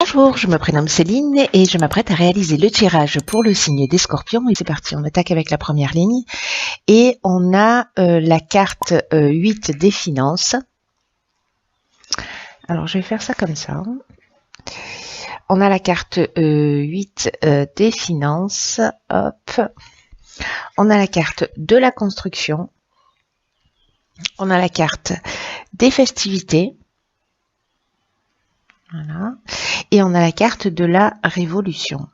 Bonjour, je me prénomme Céline et je m'apprête à réaliser le tirage pour le signe des Scorpions. Et c'est parti, on attaque avec la première ligne. Et on a la carte 8 des finances. Alors je vais faire ça comme ça. On a la carte 8 des finances. Hop. On a la carte de la construction. On a la carte des festivités. Voilà. Et on a la carte de la révolution.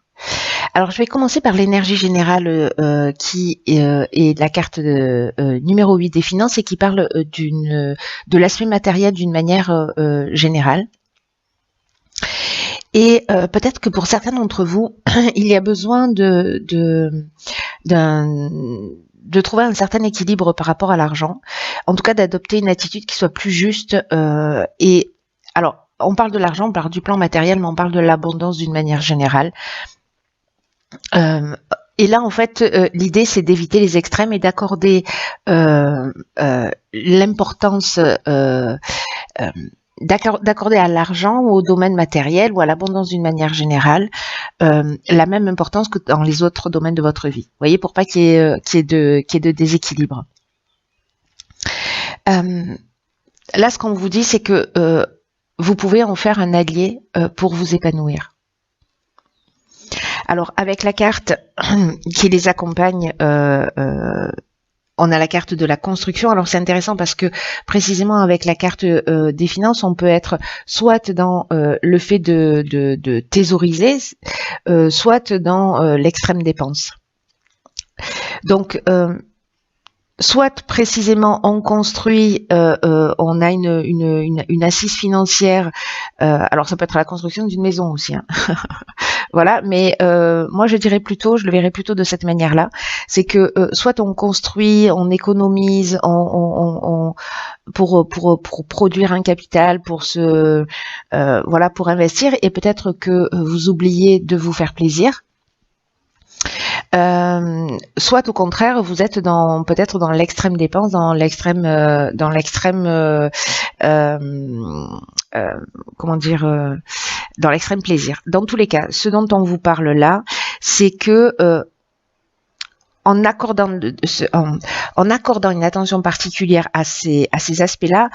Alors, je vais commencer par l'énergie générale qui est la carte numéro 8 des finances et qui parle de l'aspect matériel d'une manière générale. Et peut-être que pour certains d'entre vous, il y a besoin de trouver un certain équilibre par rapport à l'argent. En tout cas, d'adopter une attitude qui soit plus juste. Et alors, on parle de l'argent, on parle du plan matériel, mais on parle de l'abondance d'une manière générale. Et là, en fait, l'idée, c'est d'éviter les extrêmes et d'accorder l'importance, d'accorder à l'argent ou au domaine matériel ou à l'abondance d'une manière générale la même importance que dans les autres domaines de votre vie. Vous voyez, pour pas qu'il y ait de déséquilibre. Là, ce qu'on vous dit, c'est que vous pouvez en faire un allié pour vous épanouir. Alors, avec la carte qui les accompagne, on a la carte de la construction. Alors, c'est intéressant parce que précisément avec la carte des finances, on peut être soit dans le fait de thésauriser, soit dans l'extrême dépense. Donc, soit précisément on construit, on a une assise financière. Alors ça peut être la construction d'une maison aussi. Hein. Voilà, mais moi je dirais plutôt, je le verrais plutôt de cette manière-là, c'est que soit on construit, on économise, pour produire un capital, pour voilà, pour investir, et peut-être que vous oubliez de vous faire plaisir. Soit au contraire, vous êtes peut-être dans l'extrême dépense, dans l'extrême comment dire, dans l'extrême plaisir. Dans tous les cas, ce dont on vous parle là, c'est que en accordant une attention particulière à ces aspects-là,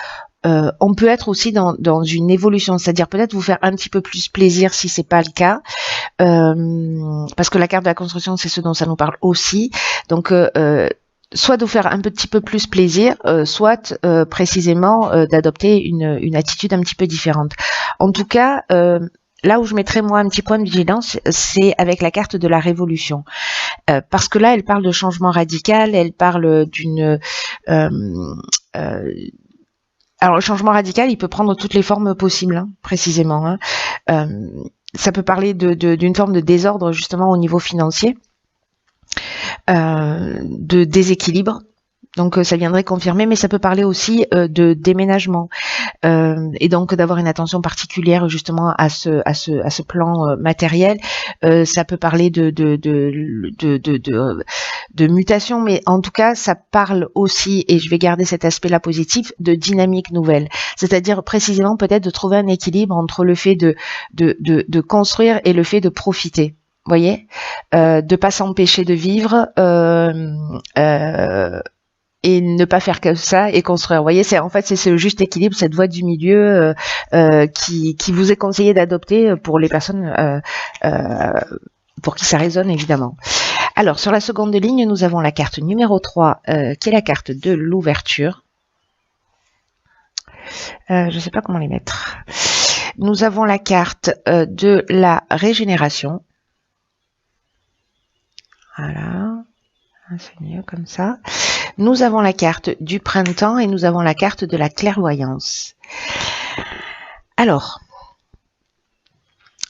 on peut être aussi dans une évolution, c'est-à-dire peut-être vous faire un petit peu plus plaisir si c'est pas le cas, parce que la carte de la construction, c'est ce dont ça nous parle aussi. Donc soit de vous faire un petit peu plus plaisir, soit précisément d'adopter une attitude un petit peu différente. En tout cas, là où je mettrais moi un petit point de vigilance, c'est avec la carte de la révolution. Parce que là, elle parle de changement radical, elle parle d'une... alors, le changement radical, il peut prendre toutes les formes possibles, hein, précisément. Hein. Ça peut parler d'une forme de désordre, justement, au niveau financier, de déséquilibre. Donc ça viendrait confirmer, mais ça peut parler aussi de déménagement et donc d'avoir une attention particulière justement à ce plan matériel. Ça peut parler de mutation, mais en tout cas ça parle aussi, et je vais garder cet aspect-là positif, de dynamique nouvelle. C'est-à-dire précisément peut-être de trouver un équilibre entre le fait de construire et le fait de profiter. Vous voyez, de pas s'empêcher de vivre. Et ne pas faire que ça et construire. Vous voyez, c'est ce juste équilibre, cette voie du milieu qui vous est conseillé d'adopter pour les personnes pour qui ça résonne évidemment. Alors, sur la seconde ligne, nous avons la carte numéro 3 qui est la carte de l'ouverture. Je ne sais pas comment les mettre. Nous avons la carte de la régénération. Voilà. C'est mieux comme ça. Nous avons la carte du printemps et nous avons la carte de la clairvoyance. Alors,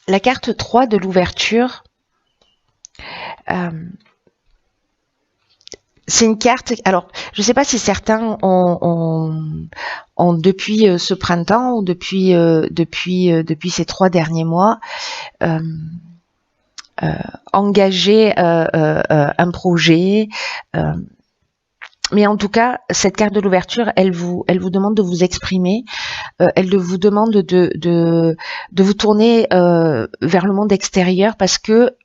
la carte 3 de l'ouverture, c'est une carte... Alors, je ne sais pas si certains ont depuis ce printemps ou depuis ces 3 derniers mois... engager un projet, Mais en tout cas, cette carte de l'ouverture, elle vous demande de vous exprimer, elle vous demande de vous tourner vers le monde extérieur parce que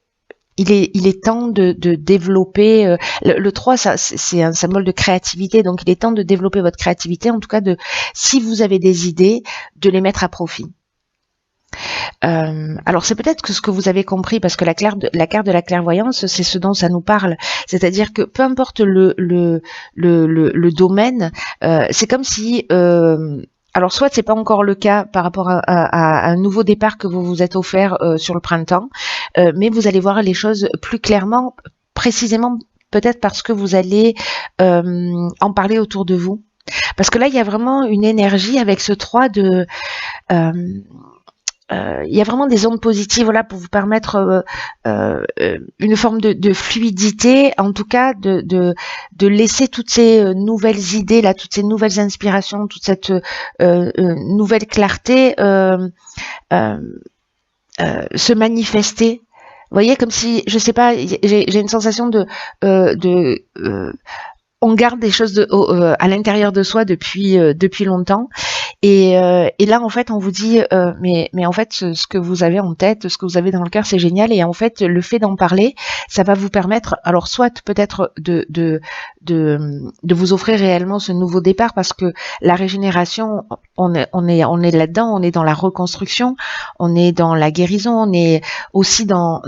il est temps de développer. Le 3, c'est un symbole de créativité, donc il est temps de développer votre créativité, en tout cas si vous avez des idées, de les mettre à profit. Alors c'est peut-être que ce que vous avez compris, parce que la carte de la clairvoyance, c'est ce dont ça nous parle. C'est-à-dire que peu importe le domaine, c'est comme si alors soit c'est pas encore le cas par rapport à un nouveau départ que vous vous êtes offert sur le printemps, mais vous allez voir les choses plus clairement, précisément peut-être parce que vous allez en parler autour de vous. Parce que là, il y a vraiment une énergie avec ce 3 de... il y a vraiment des ondes positives, voilà, pour vous permettre une forme de fluidité, en tout cas de laisser toutes ces nouvelles idées là, toutes ces nouvelles inspirations, toute cette nouvelle clarté se manifester. Vous voyez, comme si, je sais pas, j'ai une sensation on garde des choses à l'intérieur de soi depuis longtemps. Et là, en fait, on vous dit, mais en fait, ce que vous avez en tête, ce que vous avez dans le cœur, c'est génial. Et en fait, le fait d'en parler, ça va vous permettre, alors soit peut-être de vous offrir réellement ce nouveau départ, parce que la régénération, on est là-dedans, on est dans la reconstruction, on est dans la guérison, on est aussi dans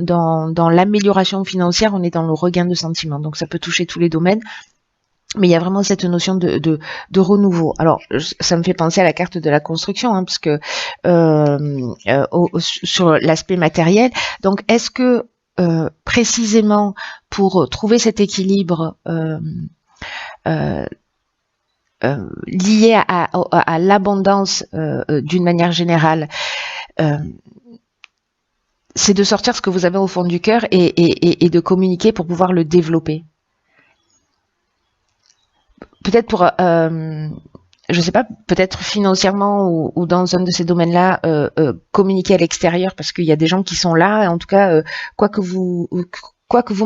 l'amélioration financière, on est dans le regain de sentiments. Donc, ça peut toucher tous les domaines. Mais il y a vraiment cette notion de renouveau. Alors, ça me fait penser à la carte de la construction, hein, parce que sur l'aspect matériel. Donc, est-ce que précisément pour trouver cet équilibre lié à l'abondance d'une manière générale, c'est de sortir ce que vous avez au fond du cœur et de communiquer pour pouvoir le développer. Peut-être pour, je sais pas, peut-être financièrement ou dans un de ces domaines-là, communiquer à l'extérieur, parce qu'il y a des gens qui sont là. En tout cas, quoi que vous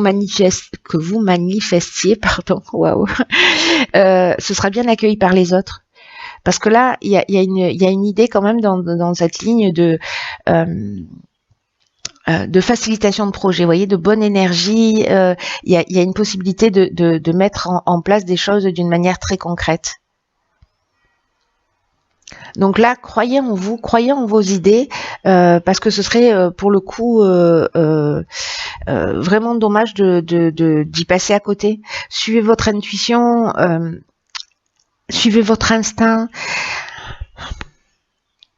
manifestiez, pardon, waouh, ce sera bien accueilli par les autres. Parce que là, il y a une idée quand même dans cette ligne de facilitation de projet, vous voyez, de bonne énergie. Il y a une possibilité de mettre en place des choses d'une manière très concrète. Donc là, croyez en vous, croyez en vos idées, parce que ce serait pour le coup vraiment dommage d'y passer à côté. Suivez votre intuition, suivez votre instinct.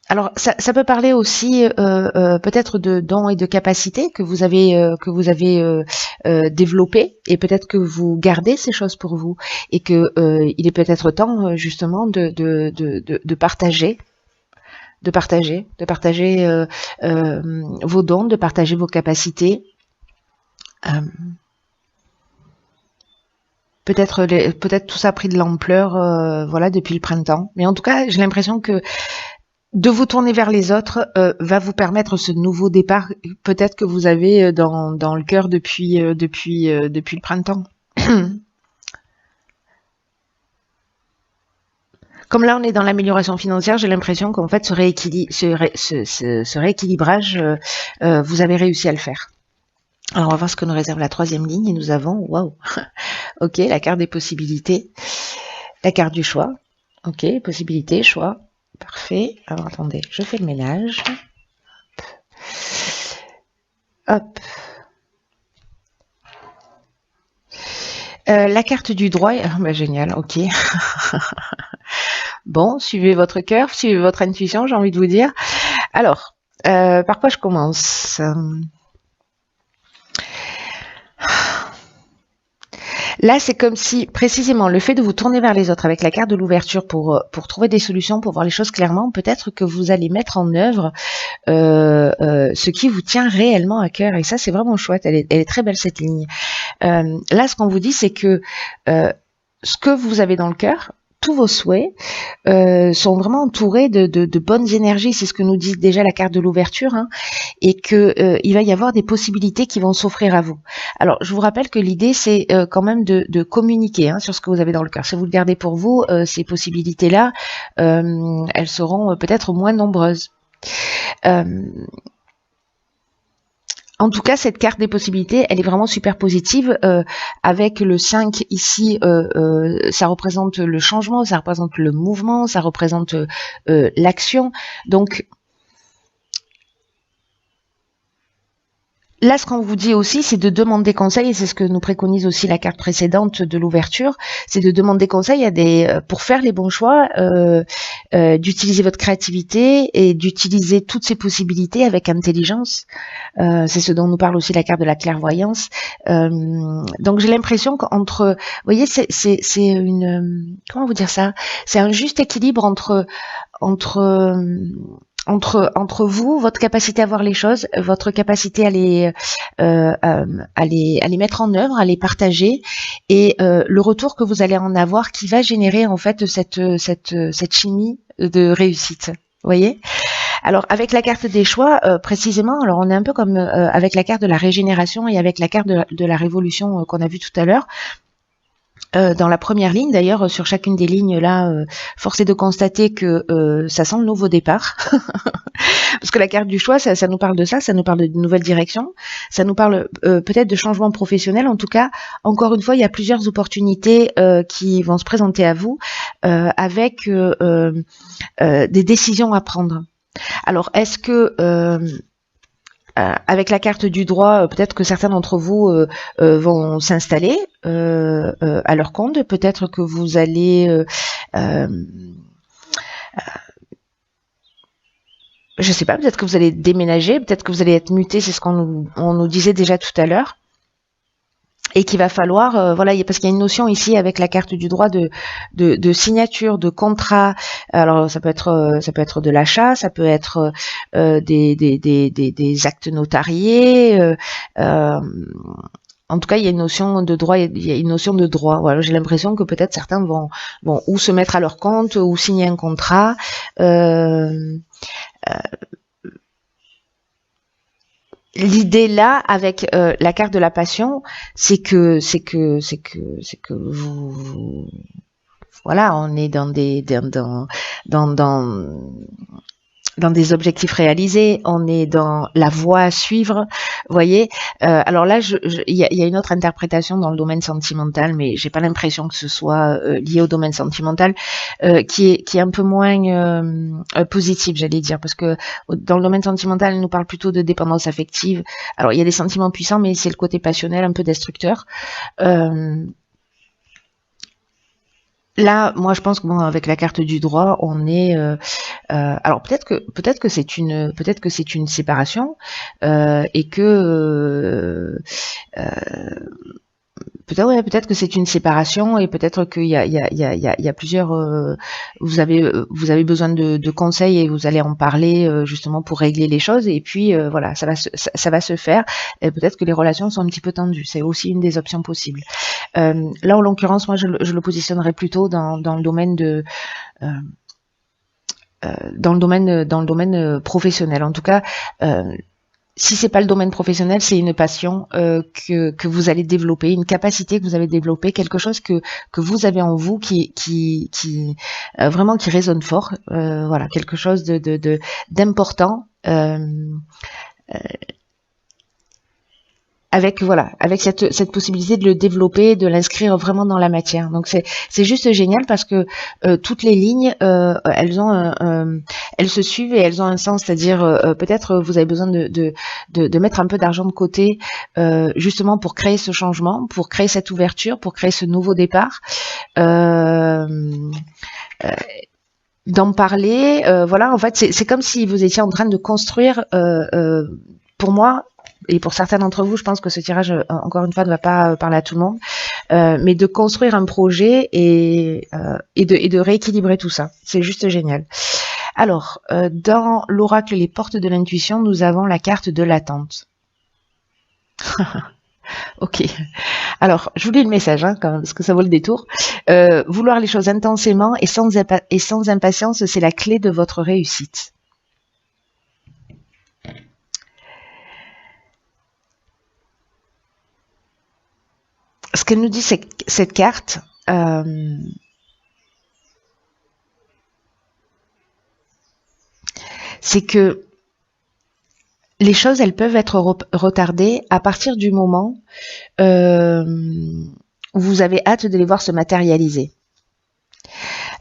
Alors, ça peut parler aussi peut-être de dons et de capacités que vous avez développées, et peut-être que vous gardez ces choses pour vous, et que il est peut-être temps justement de partager, vos dons, de partager vos capacités. Peut-être tout ça a pris de l'ampleur, voilà, depuis le printemps. Mais en tout cas, j'ai l'impression que de vous tourner vers les autres va vous permettre ce nouveau départ, peut-être que vous avez dans le cœur depuis le printemps. Comme là on est dans l'amélioration financière, j'ai l'impression qu'en fait ce rééquilibrage, vous avez réussi à le faire. Alors on va voir ce que nous réserve la troisième ligne, et nous avons, waouh, ok, la carte des possibilités, la carte du choix, ok, possibilités, choix. Parfait. Alors attendez, je fais le ménage. Hop. La carte du droit. Bah, génial, ok. Bon, suivez votre cœur, suivez votre intuition, j'ai envie de vous dire. Alors, par quoi je commence ? Là, c'est comme si, précisément, le fait de vous tourner vers les autres avec la carte de l'ouverture pour trouver des solutions, pour voir les choses clairement, peut-être que vous allez mettre en œuvre ce qui vous tient réellement à cœur. Et ça, c'est vraiment chouette. Elle est très belle, cette ligne. Là, ce qu'on vous dit, c'est que ce que vous avez dans le cœur, tous vos souhaits sont vraiment entourés de bonnes énergies. C'est ce que nous dit déjà la carte de l'ouverture, hein, et que il va y avoir des possibilités qui vont s'offrir à vous. Alors, je vous rappelle que l'idée, c'est quand même de communiquer, hein, sur ce que vous avez dans le cœur. Si vous le gardez pour vous, ces possibilités-là, elles seront peut-être moins nombreuses. En tout cas, cette carte des possibilités, elle est vraiment super positive. Avec le 5 ici, ça représente le changement, ça représente le mouvement, ça représente l'action. Donc, là, ce qu'on vous dit aussi, c'est de demander conseil, et c'est ce que nous préconise aussi la carte précédente de l'ouverture, c'est de demander conseil pour faire les bons choix, d'utiliser votre créativité et d'utiliser toutes ces possibilités avec intelligence. C'est ce dont nous parle aussi la carte de la clairvoyance. Donc j'ai l'impression qu'entre, vous voyez, c'est une, comment vous dire ça, c'est un juste équilibre entre vous, votre capacité à voir les choses, votre capacité à les mettre en œuvre, à les partager, et le retour que vous allez en avoir qui va générer en fait cette chimie de réussite. Vous voyez? Alors avec la carte des choix, précisément, alors on est un peu comme avec la carte de la régénération et avec la carte de la révolution qu'on a vue tout à l'heure. Dans la première ligne, d'ailleurs, sur chacune des lignes là, force est de constater que ça sent le nouveau départ. Parce que la carte du choix, ça nous parle de ça nous parle de nouvelles directions, ça nous parle peut-être de changement professionnel. En tout cas, encore une fois, il y a plusieurs opportunités qui vont se présenter à vous avec des décisions à prendre. Alors, est-ce que avec la carte du droit, peut-être que certains d'entre vous vont s'installer à leur compte. Peut-être que vous allez, je sais pas, peut-être que vous allez déménager, peut-être que vous allez être muté. C'est ce qu'on nous disait déjà tout à l'heure. Et qu'il va falloir, voilà, parce qu'il y a une notion ici avec la carte du droit de signature, de contrat. Alors ça peut être de l'achat, ça peut être des actes notariés. En tout cas, il y a une notion de droit. Il y a une notion de droit. Voilà, j'ai l'impression que peut-être certains vont ou se mettre à leur compte ou signer un contrat. L'idée là, avec la carte de la passion, c'est que vous, voilà, on est dans des objectifs réalisés, on est dans la voie à suivre, vous voyez. Alors là, il y a une autre interprétation dans le domaine sentimental, mais j'ai pas l'impression que ce soit lié au domaine sentimental, qui est un peu moins positif, j'allais dire, parce que dans le domaine sentimental, elle nous parle plutôt de dépendance affective. Alors il y a des sentiments puissants, mais c'est le côté passionnel, un peu destructeur. Là, moi, je pense que bon, avec la carte du droit, on est. Alors peut-être que c'est une séparation et que peut-être que c'est une séparation et peut-être qu'il y a plusieurs. Vous avez besoin de conseils et vous allez en parler justement pour régler les choses et puis voilà, ça va se faire. Et peut-être que les relations sont un petit peu tendues. C'est aussi une des options possibles. Là, en l'occurrence, moi, je le positionnerais plutôt dans le domaine de dans le domaine professionnel. En tout cas, si c'est pas le domaine professionnel, c'est une passion que vous allez développer, une capacité que vous avez développée, quelque chose que vous avez en vous qui vraiment qui résonne fort. Voilà, quelque chose d'important. Avec cette possibilité de le développer, de l'inscrire vraiment dans la matière. Donc c'est juste génial parce que toutes les lignes elles se suivent et elles ont un sens, c'est-à-dire peut-être vous avez besoin de mettre un peu d'argent de côté justement pour créer ce changement, pour créer cette ouverture, pour créer ce nouveau départ. D'en parler, voilà, en fait c'est comme si vous étiez en train de construire pour moi. Et pour certains d'entre vous, je pense que ce tirage, encore une fois, ne va pas parler à tout le monde, mais de construire un projet et de rééquilibrer tout ça. C'est juste génial. Alors, dans l'oracle Les Portes de l'intuition, nous avons la carte de l'attente. Ok. Alors, je vous lis le message, hein, quand même, parce que ça vaut le détour. Vouloir les choses intensément et sans impatience, c'est la clé de votre réussite. Ce qu'elle nous dit, cette carte, c'est que les choses, elles peuvent être retardées à partir du moment où vous avez hâte de les voir se matérialiser.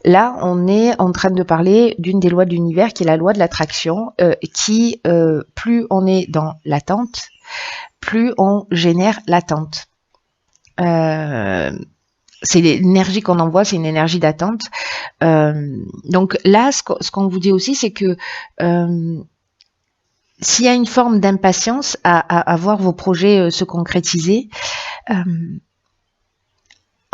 Là, on est en train de parler d'une des lois de l'univers qui est la loi de l'attraction, qui, plus on est dans l'attente, plus on génère l'attente. C'est l'énergie qu'on envoie, c'est une énergie d'attente. Donc là, ce qu'on vous dit aussi, c'est que s'il y a une forme d'impatience à voir vos projets se concrétiser,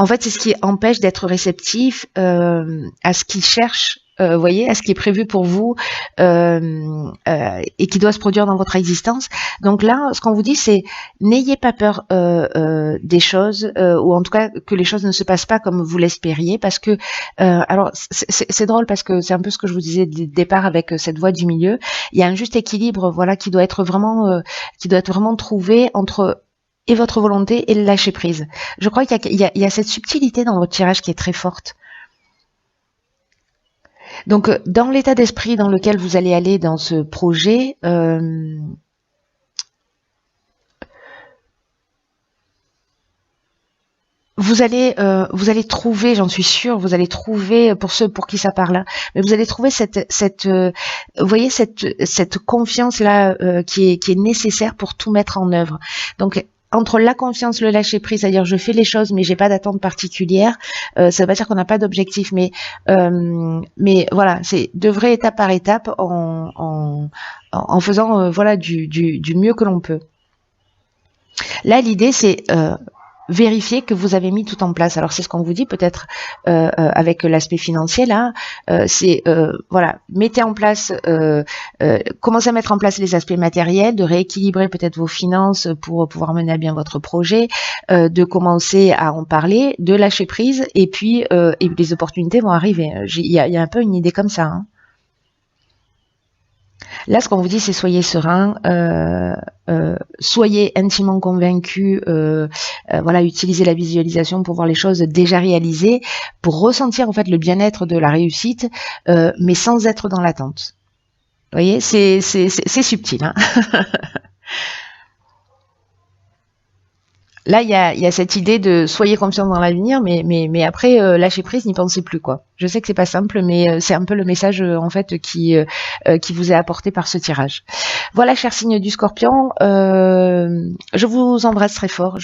en fait, c'est ce qui empêche d'être réceptif à ce qui cherche, voyez, à ce qui est prévu pour vous et qui doit se produire dans votre existence. Donc là, ce qu'on vous dit, c'est n'ayez pas peur des choses, ou en tout cas que les choses ne se passent pas comme vous l'espériez, parce que, alors c'est drôle parce que c'est un peu ce que je vous disais dès le départ avec cette voie du milieu. Il y a un juste équilibre, voilà, qui doit être vraiment trouvé entre et votre volonté et le lâcher prise. Je crois qu'il y a cette subtilité dans votre tirage qui est très forte. Donc, dans l'état d'esprit dans lequel vous allez aller dans ce projet, vous allez trouver, j'en suis sûre, vous allez trouver, pour ceux pour qui ça parle, mais vous allez trouver vous voyez, cette confiance là qui est nécessaire pour tout mettre en œuvre. Donc entre la confiance, le lâcher prise, c'est-à-dire je fais les choses mais j'ai pas d'attente particulière, ça veut pas dire qu'on n'a pas d'objectif, mais voilà, c'est de vrai étape par étape en faisant voilà du mieux que l'on peut. Là, l'idée c'est vérifier que vous avez mis tout en place. Alors c'est ce qu'on vous dit peut-être avec l'aspect financier là, c'est voilà, mettez en place, commencez à mettre en place les aspects matériels, de rééquilibrer peut-être vos finances pour pouvoir mener à bien votre projet, de commencer à en parler, de lâcher prise et puis les opportunités vont arriver. Il y a un peu une idée comme ça. Hein. Là, ce qu'on vous dit, c'est soyez serein, soyez intimement convaincu, voilà, utilisez la visualisation pour voir les choses déjà réalisées, pour ressentir en fait le bien-être de la réussite, mais sans être dans l'attente. Vous voyez, c'est subtil. Hein. Là, il y a cette idée de soyez confiant dans l'avenir, mais après lâcher prise, n'y pensez plus quoi. Je sais que c'est pas simple, mais c'est un peu le message en fait qui vous est apporté par ce tirage. Voilà, cher signe du Scorpion, je vous embrasse très fort.